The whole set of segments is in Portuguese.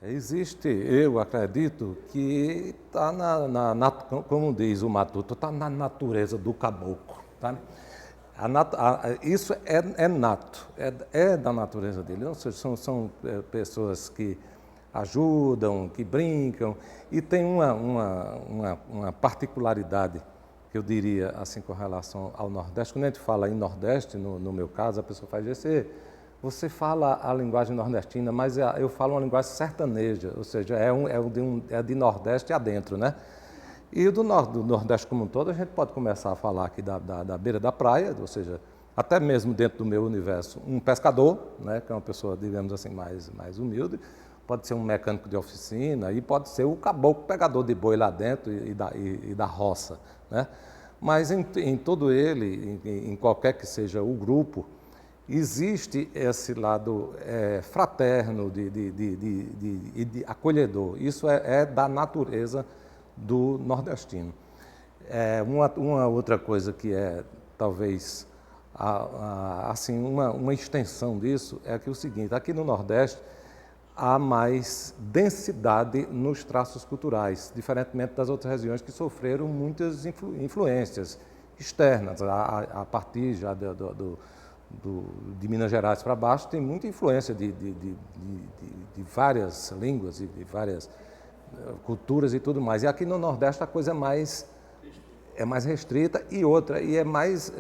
Existe, eu acredito, que está como diz o Matuto, está na natureza do caboclo. Tá? Isso é nato, é da natureza dele. Ou seja, são pessoas que ajudam, que brincam, e tem uma particularidade que eu diria assim com relação ao Nordeste. Quando a gente fala em Nordeste, no meu caso, a pessoa faz você fala a linguagem nordestina, mas eu falo uma linguagem sertaneja, ou seja, é de Nordeste adentro, né? E do Nordeste como um todo, a gente pode começar a falar aqui da beira da praia, ou seja, até mesmo dentro do meu universo, um pescador, né, que é uma pessoa, digamos assim, mais humilde, pode ser um mecânico de oficina e pode ser o caboclo pegador de boi lá dentro e da roça, né? Mas em todo ele, em qualquer que seja o grupo, existe esse lado fraterno, de acolhedor. Isso é da natureza do nordestino. Uma outra coisa que é talvez assim uma extensão disso é que o seguinte: aqui no Nordeste há mais densidade nos traços culturais, diferentemente das outras regiões que sofreram muitas influências externas. A partir já de Minas Gerais para baixo tem muita influência de várias línguas e de várias culturas e tudo mais. E aqui no Nordeste a coisa é mais restrita e outra, e é mais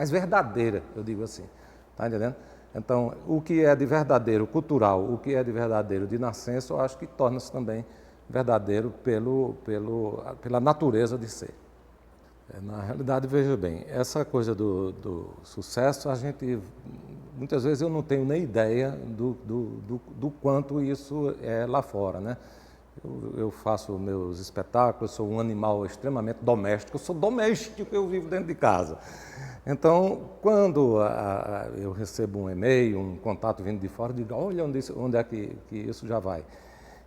verdadeira, eu digo assim. Está entendendo? Então, o que é de verdadeiro cultural, o que é de verdadeiro de nascença, eu acho que torna-se também verdadeiro pela natureza de ser. Na realidade, veja bem, essa coisa do sucesso, muitas vezes eu não tenho nem ideia do quanto isso é lá fora, né? Eu faço meus espetáculos, sou um animal extremamente doméstico, eu sou doméstico, eu vivo dentro de casa. Então, quando eu recebo um e-mail, um contato vindo de fora, eu digo, olha onde é que isso já vai.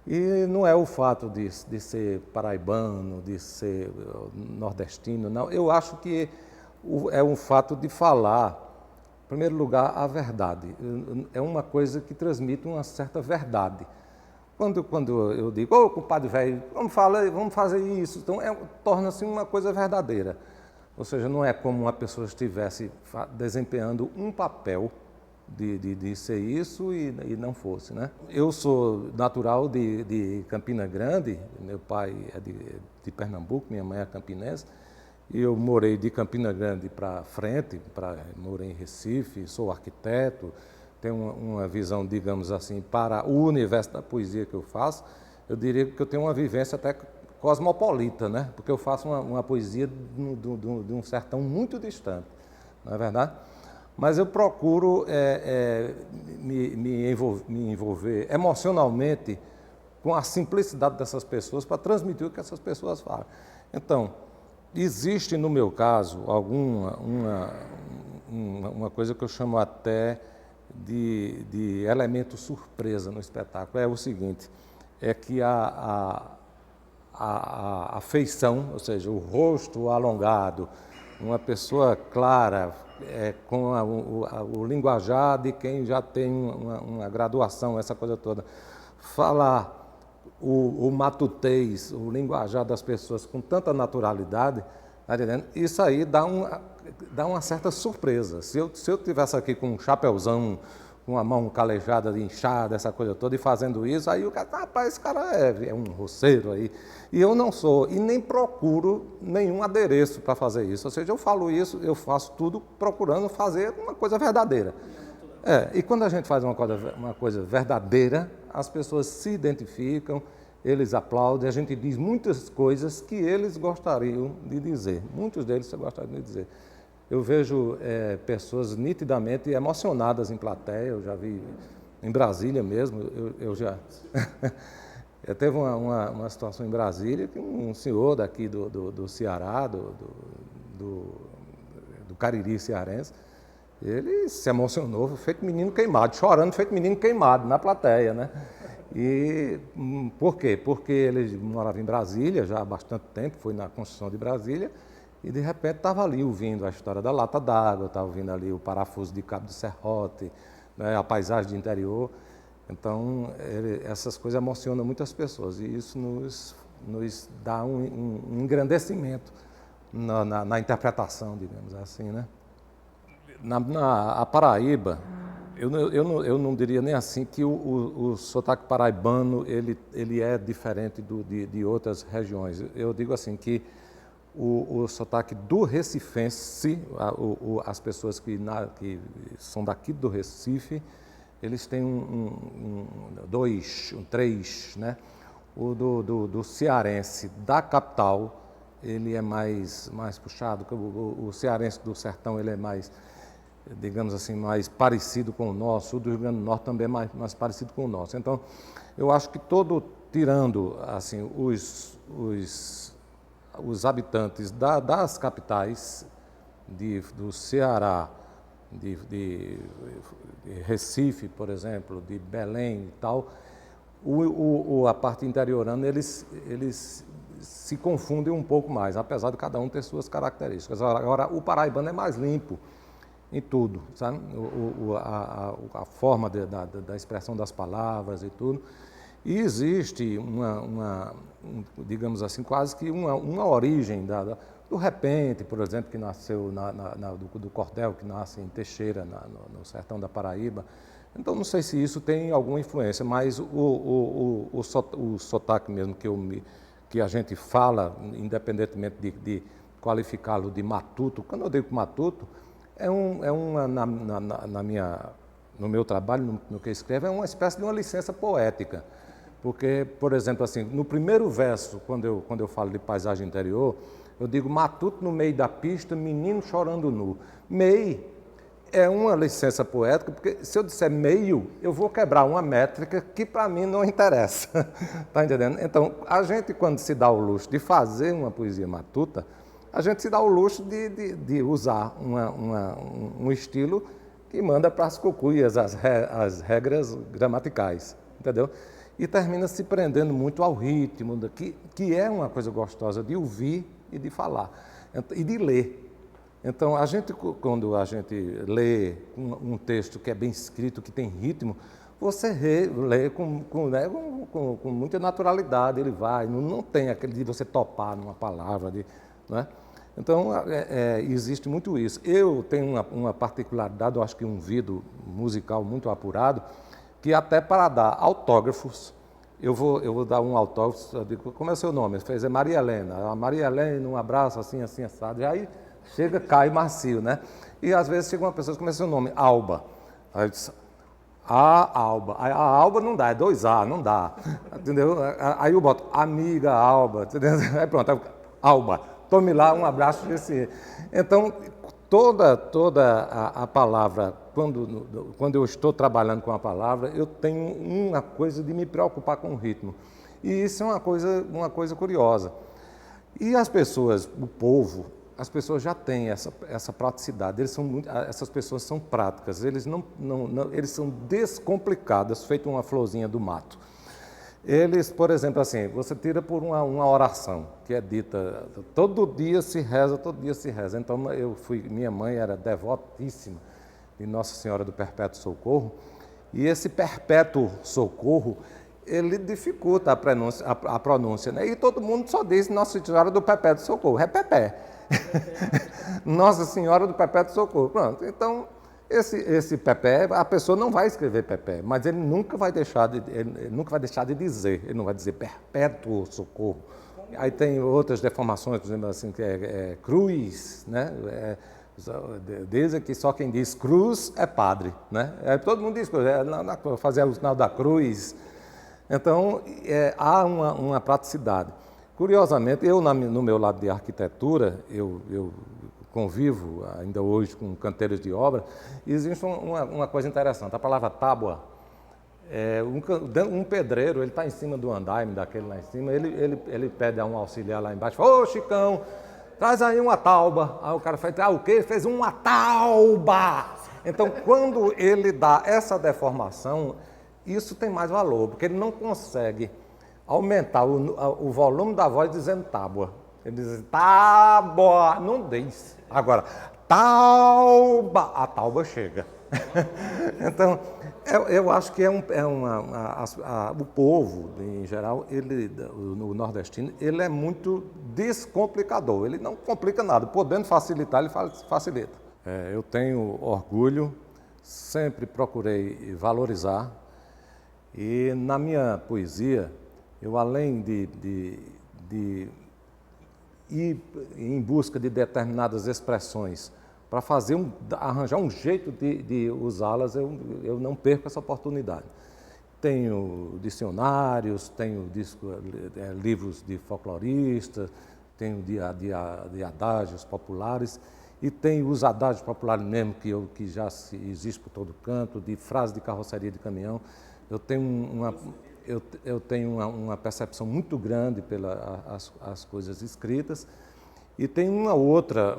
E não é o fato de ser paraibano, de ser nordestino, não. Eu acho que é um fato de falar, em primeiro lugar, a verdade. É uma coisa que transmite uma certa verdade. Quando eu digo, ô compadre velho, vamos fazer isso, então torna-se uma coisa verdadeira. Ou seja, não é como uma pessoa estivesse desempenhando um papel de ser isso e não fosse, né? Eu sou natural de Campina Grande, meu pai é de Pernambuco, minha mãe é campinense, e eu morei de Campina Grande para frente, morei em Recife, sou arquiteto, tenho uma visão, digamos assim, para o universo da poesia que eu faço. Eu diria que eu tenho uma vivência até cosmopolita, né? Porque eu faço uma poesia de um sertão muito distante, não é verdade? Mas eu procuro me envolver emocionalmente com a simplicidade dessas pessoas para transmitir o que essas pessoas falam. Então, existe no meu caso uma coisa que eu chamo até de elemento surpresa no espetáculo. É o seguinte, é que a feição, ou seja, o rosto alongado, uma pessoa clara, com o linguajar de quem já tem uma graduação, essa coisa toda. Falar o matutez, o linguajar das pessoas com tanta naturalidade, tá entendendo? Isso aí dá uma certa surpresa. Se eu tivesse aqui com um chapéuzão, com a mão calejada de inchada, essa coisa toda, e fazendo isso, aí o cara, rapaz, esse cara é um roceiro aí. E eu não sou, e nem procuro nenhum adereço para fazer isso. Ou seja, eu falo isso, eu faço tudo procurando fazer uma coisa verdadeira. E quando a gente faz uma coisa verdadeira, as pessoas se identificam, eles aplaudem, a gente diz muitas coisas que eles gostariam de dizer. Muitos deles gostariam de dizer. Eu vejo pessoas nitidamente emocionadas em plateia, eu já vi em Brasília mesmo, eu teve uma situação em Brasília que um senhor daqui do Ceará, do Cariri cearense, ele se emocionou, feito menino queimado, chorando feito menino queimado na plateia, né? E por quê? Porque ele morava em Brasília já há bastante tempo, foi na construção de Brasília, e de repente estava ali ouvindo a história da lata d'água, estava ouvindo ali o parafuso de cabo de serrote, né, a paisagem de interior. Então, essas coisas emocionam muitas pessoas e isso nos dá um engrandecimento na interpretação, digamos assim, né? A Paraíba, eu não diria nem assim que o sotaque paraibano ele é diferente de outras regiões. Eu digo assim que o sotaque do recifense, as pessoas que são daqui do Recife, eles têm três, né? O do cearense da capital, ele é mais puxado, o cearense do sertão ele é mais, digamos assim, mais parecido com o nosso, o do Rio Grande do Norte também é mais parecido com o nosso. Então, eu acho que tirando assim, os habitantes das capitais do Ceará, de Recife, por exemplo, de Belém e tal, a parte interiorana, eles se confundem um pouco mais, apesar de cada um ter suas características. Agora, o paraibano é mais limpo em tudo, sabe? A forma da expressão das palavras e tudo. E existe digamos assim, quase que uma origem do repente, por exemplo, que nasceu do cordel, que nasce em Teixeira, no sertão da Paraíba. Então, não sei se isso tem alguma influência, mas o sotaque mesmo que a gente fala, independentemente de qualificá-lo de matuto, quando eu digo matuto, no meu trabalho, no que eu escrevo, é uma espécie de uma licença poética. Porque, por exemplo, assim, no primeiro verso, quando eu falo de paisagem interior, eu digo matuto no meio da pista, menino chorando nu. Mei é uma licença poética, porque se eu disser meio, eu vou quebrar uma métrica que para mim não interessa. Está entendendo? Então, a gente, quando se dá o luxo de fazer uma poesia matuta, a gente se dá o luxo de usar um estilo que manda para as cucuias as regras gramaticais, entendeu? E termina se prendendo muito ao ritmo, que é uma coisa gostosa de ouvir e de falar, e de ler. Então, quando a gente lê um texto que é bem escrito, que tem ritmo, você lê com muita naturalidade, ele vai, não tem aquele de você topar numa palavra, não é? Então, existe muito isso. Eu tenho uma particularidade, eu acho que um ouvido musical muito apurado, que até para dar autógrafos, eu vou dar um autógrafo, eu digo, como é o seu nome? Ele fez, é Maria Helena. A Maria Helena, um abraço, assim, assado. E aí chega, cai macio, né? E às vezes chega uma pessoa que começa o seu nome, Alba. Aí eu disse, Alba. Aí, a Alba não dá, é 2A, não dá. Entendeu? Aí eu boto, amiga Alba, entendeu? Aí pronto, Alba, tome lá um abraço desse. Então, toda a palavra, quando eu estou trabalhando com a palavra, eu tenho uma coisa de me preocupar com o ritmo. E isso é uma coisa curiosa. E as pessoas, o povo, as pessoas já têm essa praticidade, essas pessoas são práticas, eles são descomplicadas, feito uma florzinha do mato. Eles, por exemplo, assim, você tira por uma oração que é dita, todo dia se reza. Então, minha mãe era devotíssima de Nossa Senhora do Perpétuo Socorro, e esse Perpétuo Socorro, ele dificulta a pronúncia, né? E todo mundo só diz Nossa Senhora do Perpétuo Socorro, é Pepé. Nossa Senhora do Perpétuo Socorro, pronto. Então, esse Pepé, a pessoa não vai escrever Pepé, mas ele nunca vai deixar de dizer, ele não vai dizer Perpétuo Socorro. Aí tem outras deformações, por exemplo, assim, que é cruz, né? Dizem que só quem diz cruz é padre, né? Todo mundo diz cruz, fazer o sinal da cruz. Então, há uma praticidade. Curiosamente, no meu lado de arquitetura, eu convivo ainda hoje com canteiros de obra, e existe uma coisa interessante, a palavra tábua, um pedreiro, ele está em cima do andaime, daquele lá em cima, ele pede a um auxiliar lá embaixo, ô Chicão, traz aí uma tauba. Aí o cara faz, o quê? Ele fez uma tauba! Então, quando ele dá essa deformação, isso tem mais valor, porque ele não consegue aumentar o volume da voz dizendo tábua. Ele diz tábua, não diz. Agora, tauba, a tauba chega, Então, eu acho que o povo, em geral, o nordestino, ele é muito descomplicador. Ele não complica nada. Podendo facilitar, ele facilita. Eu tenho orgulho, sempre procurei valorizar. E na minha poesia, eu além de ir em busca de determinadas expressões, para arranjar um jeito de usá-las, eu não perco essa oportunidade. Tenho dicionários, tenho livros de folcloristas, tenho de adágios populares, e tenho os adágios populares mesmo, que já existe por todo canto, de frases de carroceria de caminhão. Eu tenho uma percepção muito grande pelas coisas escritas. E tem uma outra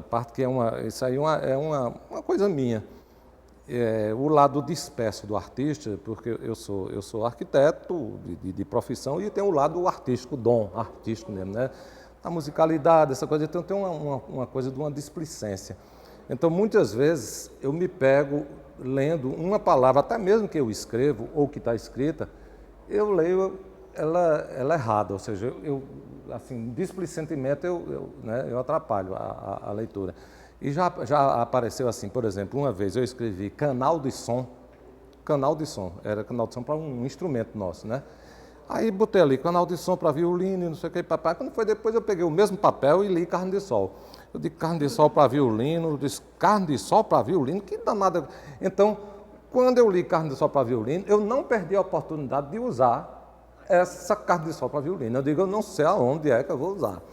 parte que isso aí é uma coisa minha. O lado disperso do artista, porque eu sou arquiteto de profissão e tenho o lado artístico, dom artístico mesmo, né? A musicalidade, essa coisa, então tem uma coisa de uma displicência. Então, muitas vezes, eu me pego lendo uma palavra, até mesmo que eu escrevo ou que está escrita, eu leio ela errada, ou seja, assim, displicentemente eu atrapalho a leitura. E já apareceu assim, por exemplo, uma vez eu escrevi canal de som, era canal de som para um instrumento nosso, né? Aí botei ali canal de som para violino, não sei o que, papai. Quando foi depois eu peguei o mesmo papel e li carne de sol. Eu disse carne de sol para violino, eu disse carne de sol para violino, que danada. Então, quando eu li carne de sol para violino, eu não perdi a oportunidade de usar essa carne de sol para violino. Eu digo, eu não sei aonde é que eu vou usar.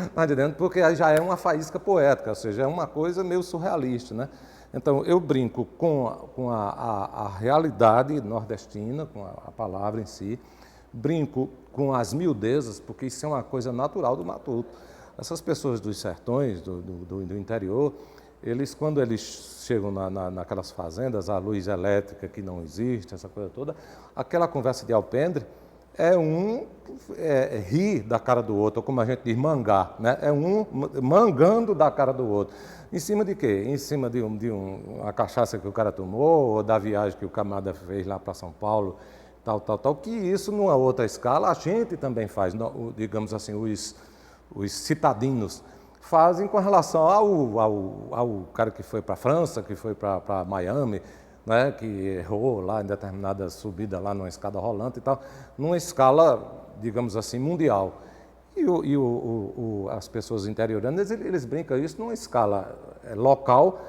Está entendendo? Porque aí já é uma faísca poética, ou seja, é uma coisa meio surrealista, né? Então, eu brinco com a realidade nordestina, com a palavra em si, brinco com as miudezas, porque isso é uma coisa natural do matuto. Essas pessoas dos sertões, do interior, quando eles chegam naquelas fazendas, a luz elétrica que não existe, essa coisa toda, aquela conversa de alpendre rir da cara do outro, ou como a gente diz, mangar, né? É um mangando da cara do outro. Em cima de quê? Em cima de uma cachaça que o cara tomou, ou da viagem que o camarada fez lá para São Paulo, tal, que isso, numa outra escala, a gente também faz, digamos assim, os citadinos fazem com relação ao cara que foi para a França, que foi para Miami, né, que errou lá em determinada subida lá numa escada rolante e tal, numa escala, digamos assim, mundial. E as pessoas interioranas, eles brincam isso numa escala local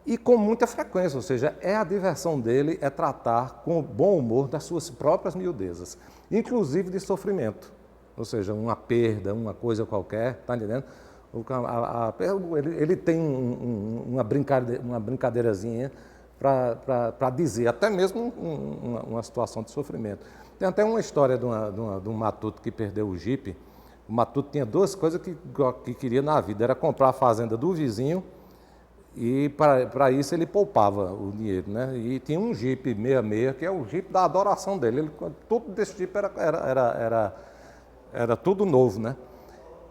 e com muita frequência, ou seja, a diversão dele é tratar com bom humor das suas próprias miudezas, inclusive de sofrimento, ou seja, uma perda, uma coisa qualquer, está entendendo? Ele tem uma brincadeirazinha para dizer, até mesmo uma situação de sofrimento. Tem até uma história de um matuto que perdeu o jipe. O matuto tinha duas coisas que queria na vida, era comprar a fazenda do vizinho e para isso ele poupava o dinheiro, né? E tinha um jipe 66, que é o jipe da adoração dele. Tudo desse jipe era tudo novo, né?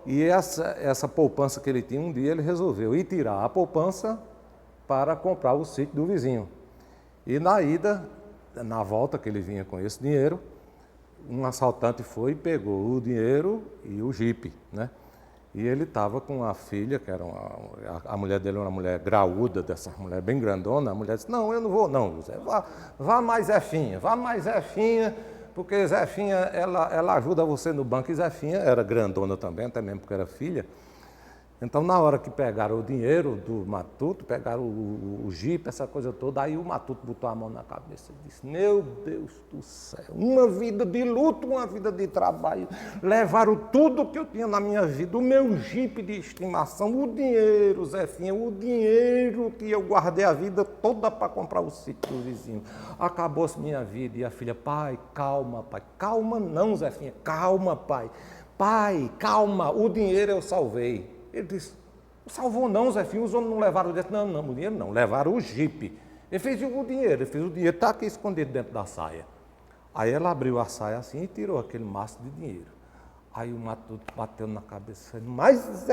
E essa poupança que ele tinha, um dia ele resolveu ir tirar a poupança para comprar o sítio do vizinho. E na volta que ele vinha com esse dinheiro, um assaltante foi e pegou o dinheiro e o jipe, né? E ele estava com a filha, que era a mulher dele, uma mulher graúda, dessa mulher bem grandona. A mulher disse, não, eu não vou não, José, vá mais Zefinha, porque Zefinha, ela ajuda você no banco. E Zefinha era grandona também, até mesmo porque era filha. Então, na hora que pegaram o dinheiro do matuto, pegaram o jipe, essa coisa toda, aí o matuto botou a mão na cabeça e disse, meu Deus do céu, uma vida de luto, uma vida de trabalho, levaram tudo que eu tinha na minha vida, o meu jipe de estimação, o dinheiro, Zefinha, o dinheiro que eu guardei a vida toda para comprar o sítio do vizinho. Acabou-se minha vida. E a filha, pai, calma, não, Zefinha, calma, pai, calma, o dinheiro eu salvei. Ele disse, salvou não, Zefinho, os homens não levaram o dinheiro. Não, o dinheiro não, levaram o jipe. Ele fez o dinheiro, está aqui escondido dentro da saia. Aí ela abriu a saia assim e tirou aquele maço de dinheiro. Aí o matuto bateu na cabeça, mas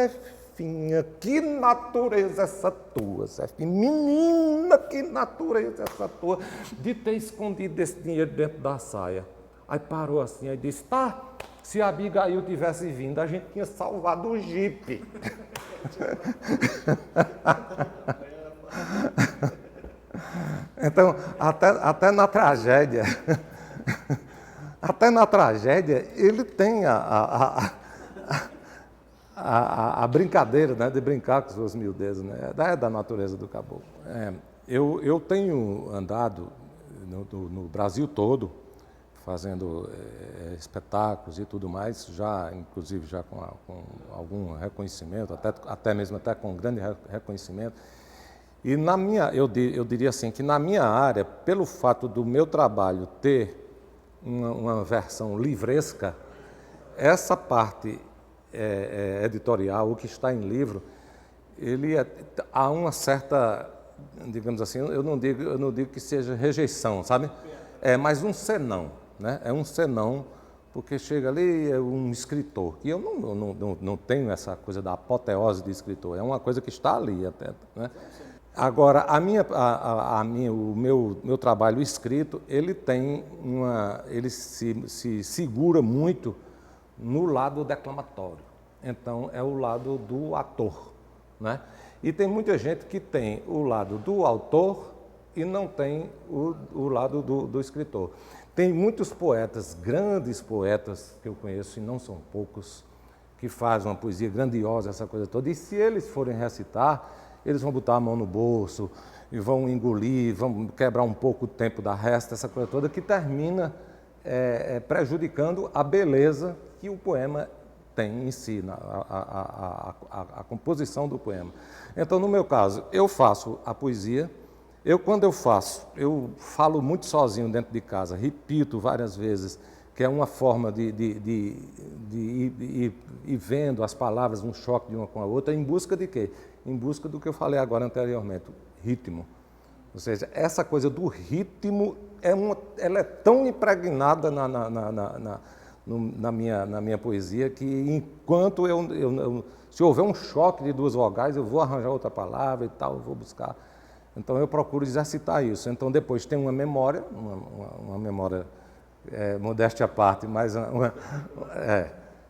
Zefinha, que natureza essa tua, Zefinha? Menina, que natureza essa tua de ter escondido esse dinheiro dentro da saia. Aí parou assim, aí disse, tá, se a Abigail tivesse vindo, a gente tinha salvado o jipe. Então, até na tragédia, ele tem a brincadeira, né, de brincar com suas miudezas, né, é da natureza do caboclo. Eu tenho andado no Brasil todo, fazendo espetáculos e tudo mais, inclusive já com algum reconhecimento, até mesmo com grande reconhecimento. E eu diria assim, que na minha área, pelo fato do meu trabalho ter uma versão livresca, essa parte editorial, o que está em livro, há uma certa, digamos assim, eu não digo que seja rejeição, sabe? É mais um senão, né? É um senão, porque chega ali um escritor, e eu não tenho essa coisa da apoteose de escritor, é uma coisa que está ali até, né? Agora, o meu trabalho escrito, ele se segura muito no lado declamatório. Então, é o lado do ator, né? E tem muita gente que tem o lado do autor e não tem o lado do escritor. Tem muitos poetas, grandes poetas que eu conheço, e não são poucos, que fazem uma poesia grandiosa, essa coisa toda, e se eles forem recitar, eles vão botar a mão no bolso e vão engolir, vão quebrar um pouco o tempo da resta, essa coisa toda, que termina prejudicando a beleza que o poema tem em si, a composição do poema. Então, no meu caso, eu faço a poesia, quando eu falo muito sozinho dentro de casa, repito várias vezes, que é uma forma de ir vendo as palavras, um choque de uma com a outra, em busca de quê? Em busca do que eu falei agora anteriormente, ritmo. Ou seja, essa coisa do ritmo, ela é tão impregnada na minha poesia que enquanto se houver um choque de duas vogais, eu vou arranjar outra palavra e tal, eu vou buscar. Então eu procuro exercitar isso. Então depois tem uma memória, uma memória modéstia à parte, mas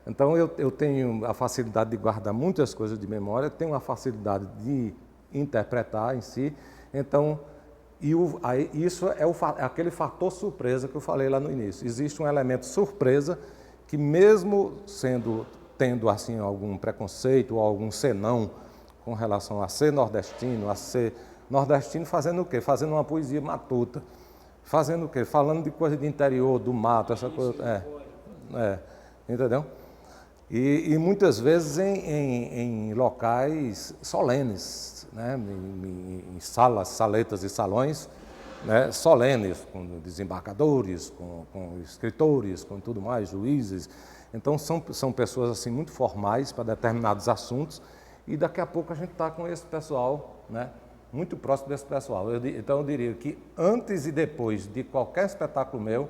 então eu tenho a facilidade de guardar muitas coisas de memória, tenho a facilidade de interpretar em si. Então, isso é aquele fator surpresa que eu falei lá no início. Existe um elemento surpresa que mesmo tendo assim algum preconceito ou algum senão com relação a ser nordestino fazendo o quê? Fazendo uma poesia matuta. Fazendo o quê? Falando de coisa de interior, do mato, essa coisa. Entendeu? E muitas vezes em locais solenes, né? Em saletas e salões, né? Solenes, com desembargadores, com escritores, com tudo mais, juízes. Então são pessoas assim muito formais para determinados assuntos, e daqui a pouco a gente está com esse pessoal, né? Muito próximo desse pessoal. Então eu diria que antes e depois de qualquer espetáculo meu,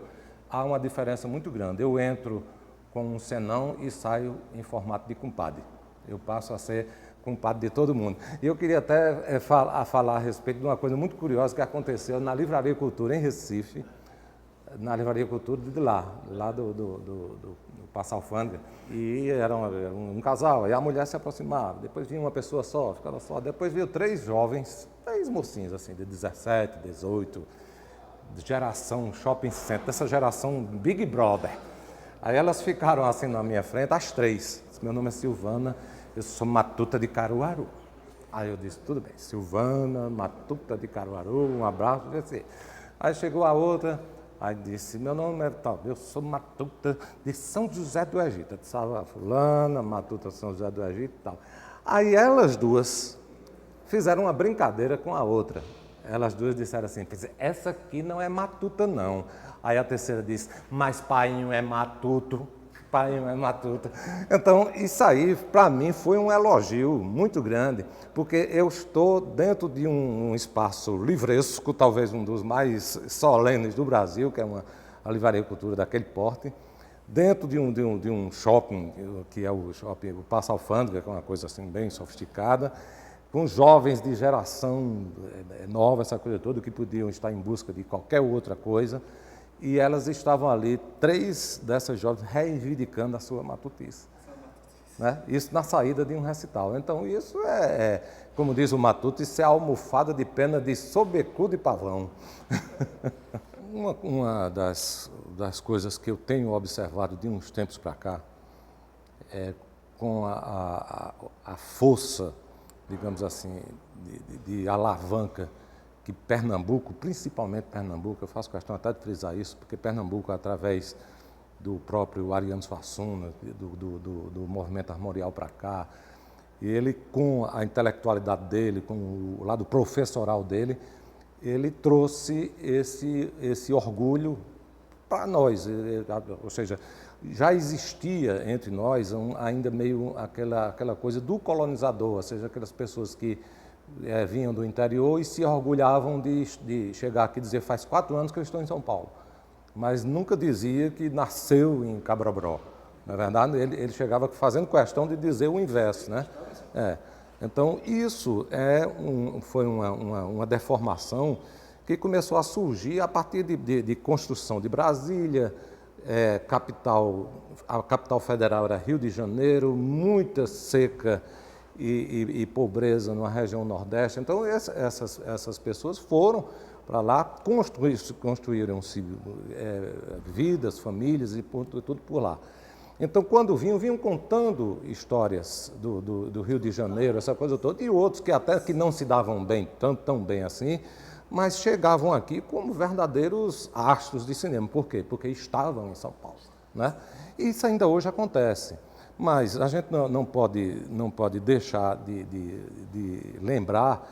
há uma diferença muito grande. Eu entro com um senão e saio em formato de compadre. Eu passo a ser compadre de todo mundo. E eu queria até falar a respeito de uma coisa muito curiosa que aconteceu na Livraria Cultura em Recife, na Livraria Cultura de lá do Passa Alfândega. E era um casal, e a mulher se aproximava, depois vinha uma pessoa só, ficava só, depois vinham três mocinhos assim, de 17, 18, de geração shopping center, dessa geração Big Brother. Aí elas ficaram assim na minha frente, as três. Meu nome é Silvana, eu sou matuta de Caruaru. Aí eu disse, tudo bem, Silvana, matuta de Caruaru, um abraço. Aí chegou a outra, aí disse, meu nome é tal, eu sou matuta de São José do Egito. Eu disse, fulana, matuta de São José do Egito e tal. Aí elas duas fizeram uma brincadeira com a outra. Elas duas disseram assim, essa aqui não é matuta não. Aí a terceira disse, mas painho é matuto, painho é matuta. Então isso aí para mim foi um elogio muito grande, porque eu estou dentro de um espaço livresco, talvez um dos mais solenes do Brasil, que é a Livraria Cultura daquele porte, dentro de um shopping, que é o shopping, o Passa Alfândega, que é uma coisa assim bem sofisticada, com jovens de geração nova, essa coisa toda, que podiam estar em busca de qualquer outra coisa, e elas estavam ali, 3 dessas jovens, reivindicando a sua matutice. Né? Isso na saída de um recital. Então, isso como diz o Matuto, isso é a almofada de pena de sobecu de pavão. Uma das coisas que eu tenho observado de uns tempos para cá, com a força, digamos assim, de alavanca que Pernambuco, principalmente Pernambuco, eu faço questão até de frisar isso, porque Pernambuco, através do próprio Ariano Suassuna, do movimento armorial para cá, e ele, com a intelectualidade dele, com o lado professoral dele, ele trouxe esse orgulho para nós, ou seja, já existia entre nós ainda meio aquela coisa do colonizador, ou seja, aquelas pessoas que vinham do interior e se orgulhavam de chegar aqui e dizer: faz 4 anos que eu estou em São Paulo, mas nunca dizia que nasceu em Cabrobó. Na verdade, ele chegava fazendo questão de dizer o inverso, né? Então, isso foi uma deformação que começou a surgir a partir de construção de Brasília, a capital federal era Rio de Janeiro, muita seca e pobreza na região Nordeste. Então, essas pessoas foram para lá, construíram-se vidas, famílias e tudo por lá. Então, quando vinham contando histórias do Rio de Janeiro, essa coisa toda, e outros que até que não se davam bem, tão bem assim, mas chegavam aqui como verdadeiros astros de cinema. Por quê? Porque estavam em São Paulo. Né? E isso ainda hoje acontece. Mas a gente não pode deixar de lembrar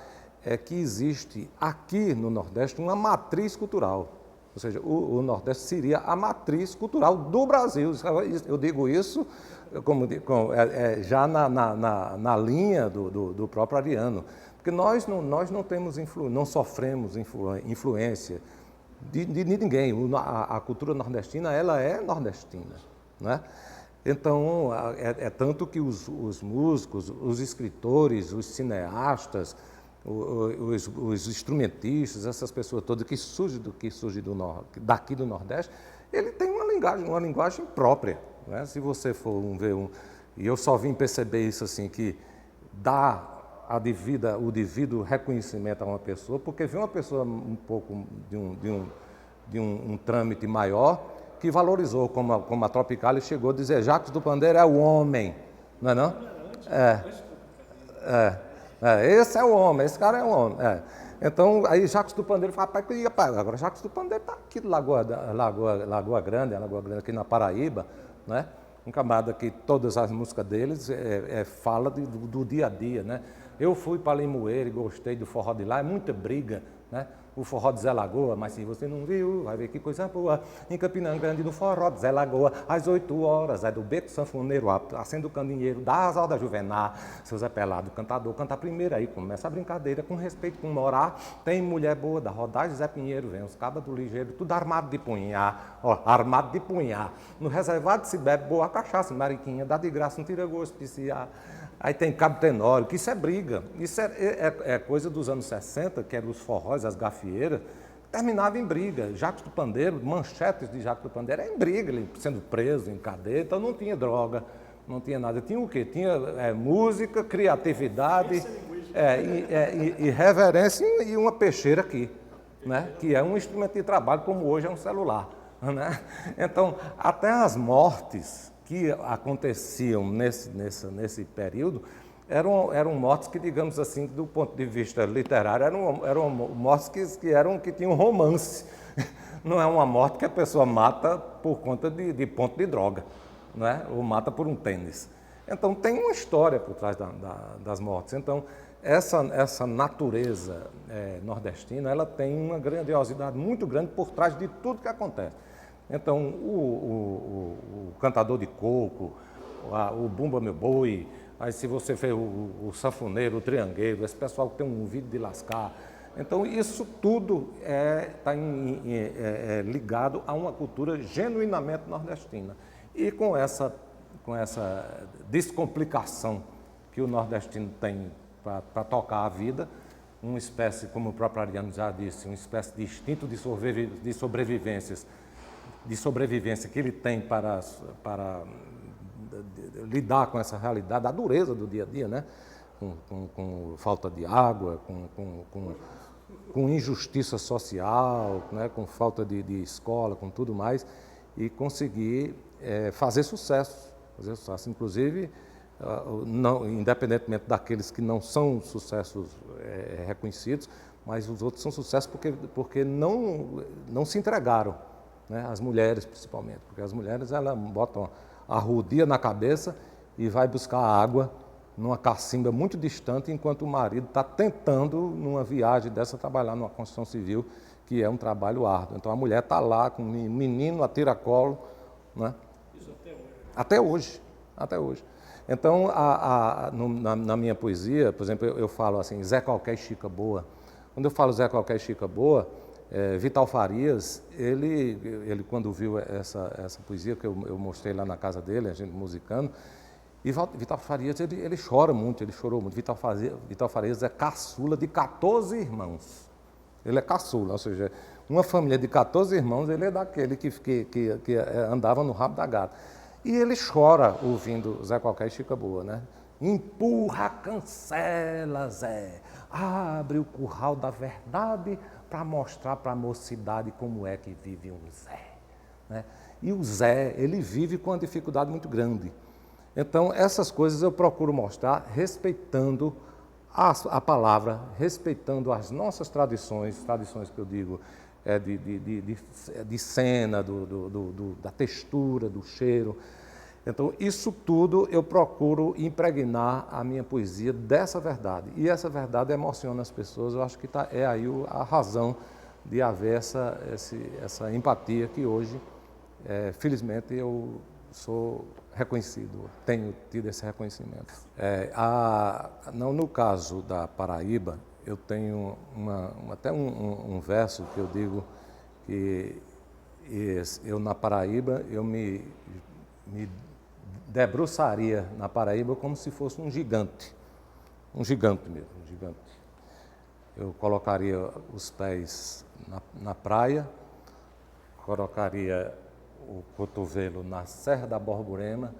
que existe aqui no Nordeste uma matriz cultural. Ou seja, o Nordeste seria a matriz cultural do Brasil. Eu digo isso já na linha do próprio Ariano. Porque nós não temos não sofremos influência de ninguém. A cultura nordestina, ela é nordestina. Né? Então, tanto que os músicos, os escritores, os cineastas, os instrumentistas, essas pessoas todas que surgem daqui do Nordeste, ele tem uma linguagem própria. Né? Se você for ver e eu só vim perceber isso assim, que dá o devido reconhecimento a uma pessoa, porque vem uma pessoa um pouco de um trâmite maior, que valorizou como a Tropicália e chegou a dizer: Jacques do Pandeiro é o homem, não é não? Esse é o homem, esse cara é o homem. Então, aí Jacques do Pandeiro fala: agora Jacques do Pandeiro está aqui do Lagoa Grande, aqui na Paraíba, né? Um camarada que todas as músicas deles fala do dia a dia, né? Eu fui para Limoeiro e gostei do forró de lá, é muita briga, né? O forró de Zé Lagoa, mas se você não viu, vai ver que coisa boa. Em Campina Grande, no forró de Zé Lagoa, às 8 horas, é do beco sanfoneiro, acende o candinheiro, dá as da Juvenar. Seu Zé Pelado, cantador, canta primeiro, aí começa a brincadeira, com respeito, com morar. Tem mulher boa da rodagem, Zé Pinheiro, vem os cabas do ligeiro, tudo armado de punhar, armado de punhar. No reservado se bebe boa cachaça, mariquinha, dá de graça, não tira gosto de se. Aí tem Cabo Tenório, que isso é briga. Isso é coisa dos anos 60, que eram os forróis, as gafieiras, terminava em briga. Jacques do Pandeiro, manchetes de Jacques do Pandeiro, em briga, ele sendo preso em cadeia, então não tinha droga, não tinha nada. Tinha o quê? Tinha música, criatividade, e reverência e uma peixeira aqui, né? Que é um instrumento de trabalho, como hoje é um celular. Né? Então, até as mortes que aconteciam nesse período eram mortes que, digamos assim, do ponto de vista literário, eram mortes que tinham romance. Não é uma morte que a pessoa mata por conta de ponto de droga, não é? Ou mata por um tênis. Então, tem uma história por trás das mortes. Então, essa natureza nordestina, ela tem uma grandiosidade muito grande por trás de tudo que acontece. Então, o cantador de coco, o Bumba Meu Boi, aí se você vê o sanfoneiro, o triangueiro, esse pessoal que tem um ouvido de lascar. Então, isso tudo está ligado a uma cultura genuinamente nordestina. E com essa descomplicação que o nordestino tem para tocar a vida, uma espécie, como o próprio Ariano já disse, uma espécie de instinto de sobrevivência que ele tem para lidar com essa realidade, a dureza do dia a dia, né? Com falta de água, com injustiça social, né? Com falta de escola, com tudo mais, e conseguir fazer sucesso. Inclusive, não, independentemente daqueles que não são sucessos reconhecidos, mas os outros são sucessos porque não se entregaram, né? As mulheres principalmente, porque as mulheres elas botam a rodia na cabeça e vai buscar água numa cacimba muito distante, enquanto o marido está tentando, numa viagem dessa, trabalhar numa construção civil, que é um trabalho árduo. Então a mulher está lá com um menino a tiracolo, né? Isso até hoje. Até hoje. Então, na minha poesia, por exemplo, eu falo assim, Zé Qualquer e Chica Boa. Quando eu falo Zé Qualquer e Chica Boa, Vital Farias, ele quando viu essa poesia que eu mostrei lá na casa dele, a gente musicando, e Vital Farias, ele chora muito, ele chorou muito. Vital Farias é caçula de 14 irmãos. Ele é caçula, ou seja, uma família de 14 irmãos, ele é daquele que andava no rabo da gata. E ele chora ouvindo Zé Qualquer e Chica Boa, né? Empurra, cancela, Zé, abre o curral da verdade para mostrar para a mocidade como é que vive um Zé, né? E o Zé, ele vive com uma dificuldade muito grande. Então, essas coisas eu procuro mostrar respeitando a palavra, respeitando as nossas tradições que eu digo, de cena, da textura, do cheiro. Então, isso tudo eu procuro impregnar a minha poesia dessa verdade. E essa verdade emociona as pessoas. Eu acho que é aí a razão de haver essa empatia que hoje, felizmente, eu sou reconhecido, tenho tido esse reconhecimento. No caso da Paraíba, eu tenho até um verso que eu digo que eu na Paraíba, eu me debruçaria na Paraíba como se fosse um gigante mesmo, um gigante. Eu colocaria os pés na praia, colocaria o cotovelo na Serra da Borborema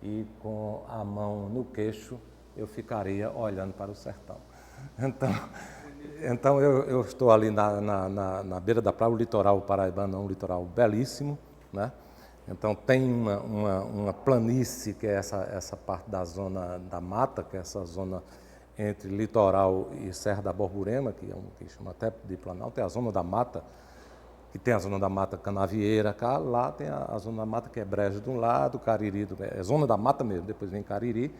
e com a mão no queixo eu ficaria olhando para o sertão. Então eu estou ali na beira da praia, o litoral paraibano é um litoral belíssimo, né? Então tem uma planície que é essa parte da zona da mata, que é essa zona entre litoral e Serra da Borborema, que chama até de Planalto, é a zona da mata, que tem a zona da mata Canavieira, lá tem a zona da mata que é Brejo de um lado, Cariri, é zona da mata mesmo, depois vem Cariri,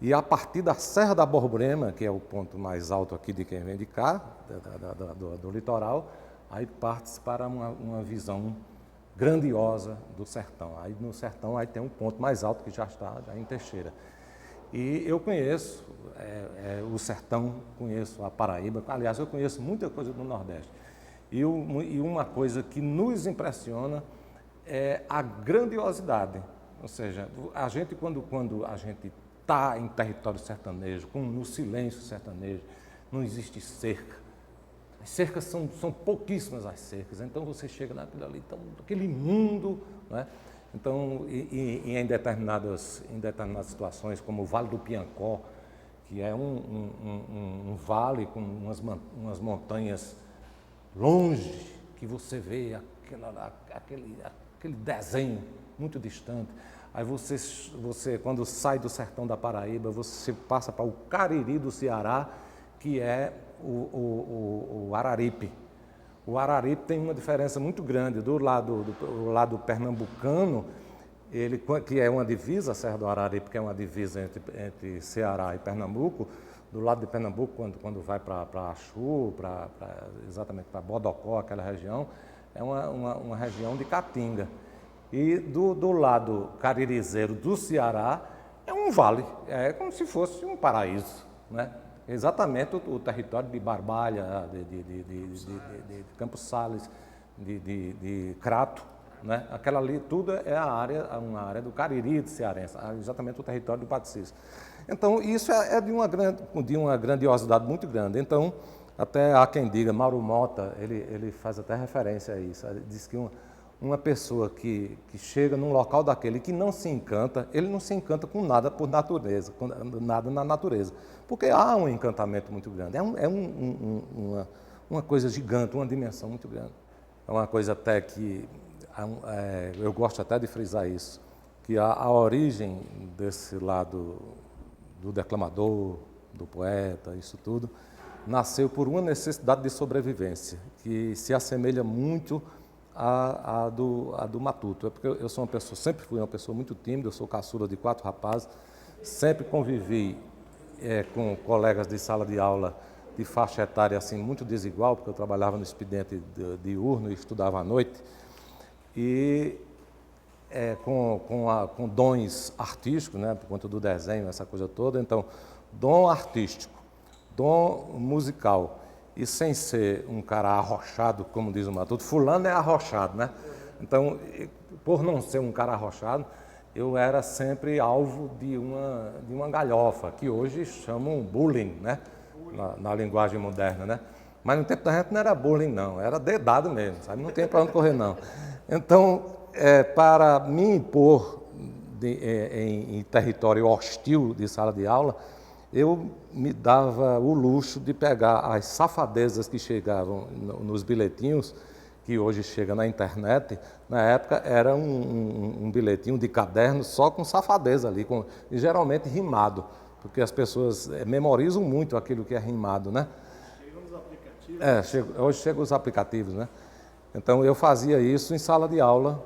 e a partir da Serra da Borborema, que é o ponto mais alto aqui de quem vem de cá, do litoral, aí parte para uma visão grandiosa do sertão. Aí no sertão aí tem um ponto mais alto que já está em Teixeira. E eu conheço o sertão, conheço a Paraíba, aliás, eu conheço muita coisa do Nordeste. E uma coisa que nos impressiona é a grandiosidade. Ou seja, a gente, quando a gente está em território sertanejo, no silêncio sertanejo, não existe cerca. As cercas são pouquíssimas as cercas, então você chega naquilo ali, aquele mundo, né? Então, em determinadas situações, como o Vale do Piancó, que é um vale com umas montanhas longe, que você vê aquele desenho muito distante. Aí você, quando sai do sertão da Paraíba, você passa para o Cariri do Ceará, que é o Araripe. O Araripe tem uma diferença muito grande do lado pernambucano, que é uma divisa, a Serra do Araripe, que é uma divisa entre Ceará e Pernambuco. Do lado de Pernambuco, quando vai para Axu, exatamente para Bodocó, aquela região, é uma região de caatinga. E do lado caririzeiro do Ceará é um vale, é como se fosse um paraíso, né? Exatamente o território de Barbalha, de Campos Sales, de Crato, né? Aquela ali, tudo é uma área do Cariri de cearense, exatamente o território do Paticício. Então, isso é de uma grandiosidade muito grande. Então, até há quem diga, Mauro Mota, ele faz até referência a isso. Ele diz que uma pessoa que chega num local daquele que não se encanta, ele não se encanta com nada por natureza, com nada na natureza. Porque há um encantamento muito grande. Uma coisa gigante, uma dimensão muito grande. É uma coisa até que, eu gosto até de frisar isso, que a origem desse lado do declamador, do poeta, isso tudo, nasceu por uma necessidade de sobrevivência, que se assemelha muito à do matuto. É porque eu sou uma pessoa, sempre fui uma pessoa muito tímida, eu sou caçula de 4 rapazes, sempre convivi com colegas de sala de aula de faixa etária assim, muito desigual, porque eu trabalhava no expediente diurno e estudava à noite, e com dons artísticos, né, por conta do desenho, essa coisa toda. Então, dom artístico, dom musical, e sem ser um cara arrochado, como diz o Matuto, fulano é arrochado, né? Então, por não ser um cara arrochado, eu era sempre alvo de uma galhofa, que hoje chamam bullying, né? Na linguagem moderna, né? Mas no tempo da gente não era bullying, não, era dedado mesmo, sabe? Não tem para onde correr, não. Então, para me impor em território hostil de sala de aula, eu me dava o luxo de pegar as safadezas que chegavam nos bilhetinhos, que hoje chega na internet. Na época era um bilhetinho de caderno só com safadeza ali, e geralmente rimado, porque as pessoas memorizam muito aquilo que é rimado, né? Chegam os aplicativos. Hoje chegam os aplicativos, né? Então eu fazia isso em sala de aula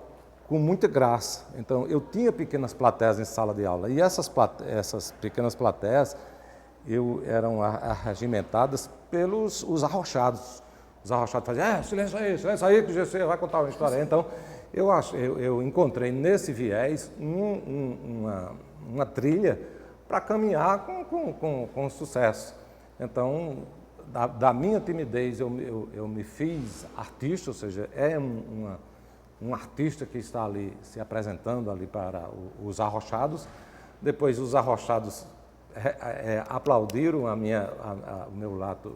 com muita graça. Então eu tinha pequenas plateias em sala de aula, e essas pequenas plateias eram arregimentadas pelos os arrochados. Os arrochados faziam, silêncio aí, que o GC vai contar uma história. Então eu encontrei nesse viés uma trilha para caminhar com sucesso. Então, da minha timidez, eu me fiz artista, ou seja, um artista que está ali se apresentando ali para os arrochados. Depois os arrochados aplaudiram o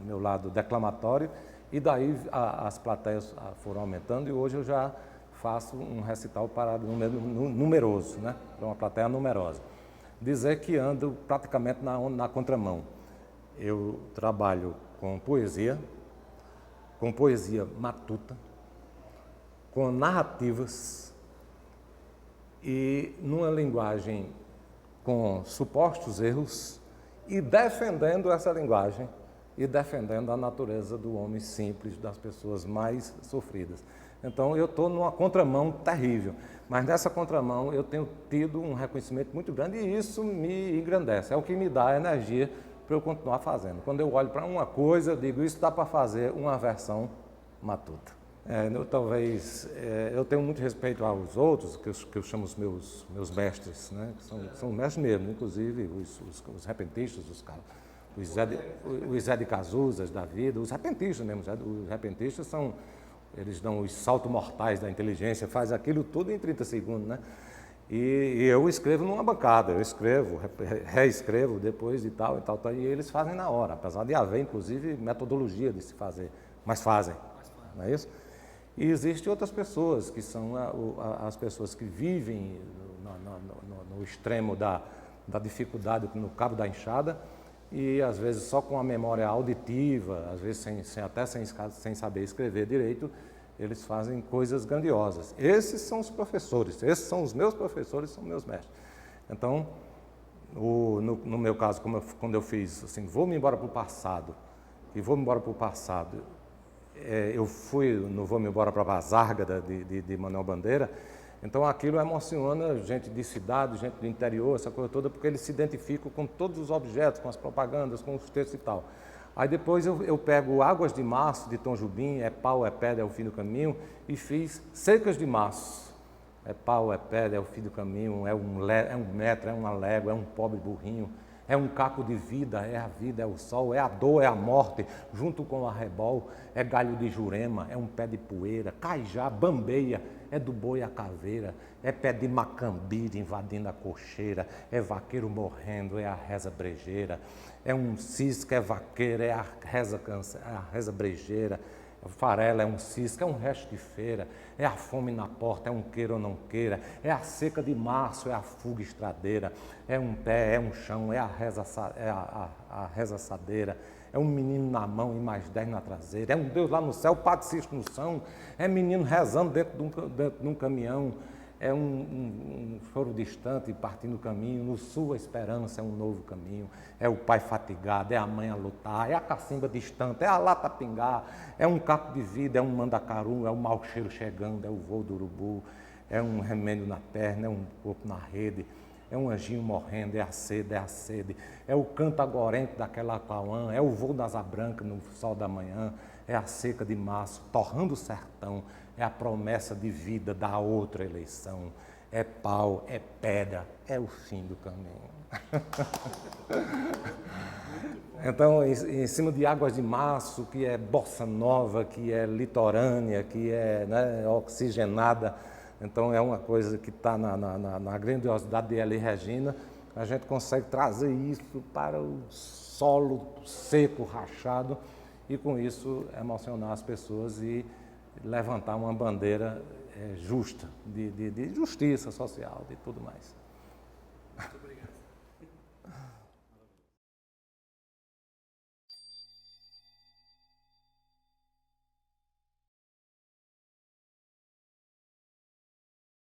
meu lado declamatório, e daí as plateias foram aumentando, e hoje eu já faço um recital para numeroso, né? Para uma plateia numerosa. Dizer que ando praticamente na contramão. Eu trabalho com poesia matuta, com narrativas e numa linguagem com supostos erros, e defendendo essa linguagem e defendendo a natureza do homem simples, das pessoas mais sofridas. Então eu estou numa contramão terrível, mas nessa contramão eu tenho tido um reconhecimento muito grande, e isso me engrandece, é o que me dá energia para eu continuar fazendo. Quando eu olho para uma coisa, eu digo, isso dá para fazer uma versão matuta. Eu tenho muito respeito aos outros, que eu chamo os meus mestres, né? Que são mestres mesmo, inclusive os repentistas, os Zé de Cazuzas da vida, os repentistas mesmo. Os repentistas eles dão os saltos mortais da inteligência, faz aquilo tudo em 30 segundos, né? E eu escrevo numa bancada, eu escrevo, reescrevo depois e tal, e eles fazem na hora, apesar de haver, inclusive, metodologia de se fazer, mas fazem, não é isso? E existem outras pessoas, que são as pessoas que vivem no extremo da dificuldade, no cabo da enxada, e às vezes só com a memória auditiva, às vezes sem saber escrever direito, eles fazem coisas grandiosas. Esses são os professores, esses são os meus professores, são meus mestres. Então, no meu caso, quando eu fiz assim, vou-me embora para o passado, eu fui no Vou-me embora para a Bazárgada de Manuel Bandeira. Então aquilo emociona gente de cidade, gente do interior, essa coisa toda, porque eles se identificam com todos os objetos, com as propagandas, com os textos e tal. Aí depois eu pego Águas de Março, de Tom Jobim, é pau, é pedra, é o fim do caminho, e fiz Secas de Março. É pau, é pedra, é o fim do caminho, é um metro, é uma légua, é um pobre burrinho, É um caco de vida, é a vida, é o sol, é a dor, é a morte, junto com o arrebol, é galho de jurema, é um pé de poeira, caijá, bambeia, é do boi a caveira, é pé de macambira invadindo a cocheira, é vaqueiro morrendo, é a reza brejeira, é um cisco, é vaqueiro, é a reza brejeira, o farelo é um cisco, é um resto de feira, é a fome na porta, é um queira ou não queira, é a seca de março, é a fuga estradeira, é um pé, é um chão, é a reza assadeira, é um menino na mão e mais 10 na traseira, é um Deus lá no céu, Padre Cisto no chão, é menino rezando dentro de um caminhão, é um choro distante partindo o caminho, no sul a esperança é um novo caminho, é o pai fatigado, é a mãe a lutar, é a cacimba distante, é a lata a pingar, é um caco de vida, é um mandacaru, é o mau cheiro chegando, é o voo do urubu, é um remendo na perna, é um corpo na rede, é um anjinho morrendo, é a sede, é o canto agorento daquela cauã, é o voo das asa branca no sol da manhã, é a seca de março, torrando o sertão, é a promessa de vida da outra eleição, é pau, é pedra, é o fim do caminho. Então, em cima de Águas de Março, que é bossa nova, que é litorânea, que é, né, oxigenada, então é uma coisa que está na grandiosidade de Elis Regina, a gente consegue trazer isso para o solo seco, rachado, e com isso emocionar as pessoas e levantar uma bandeira justa, de justiça social, de tudo mais. Muito obrigado.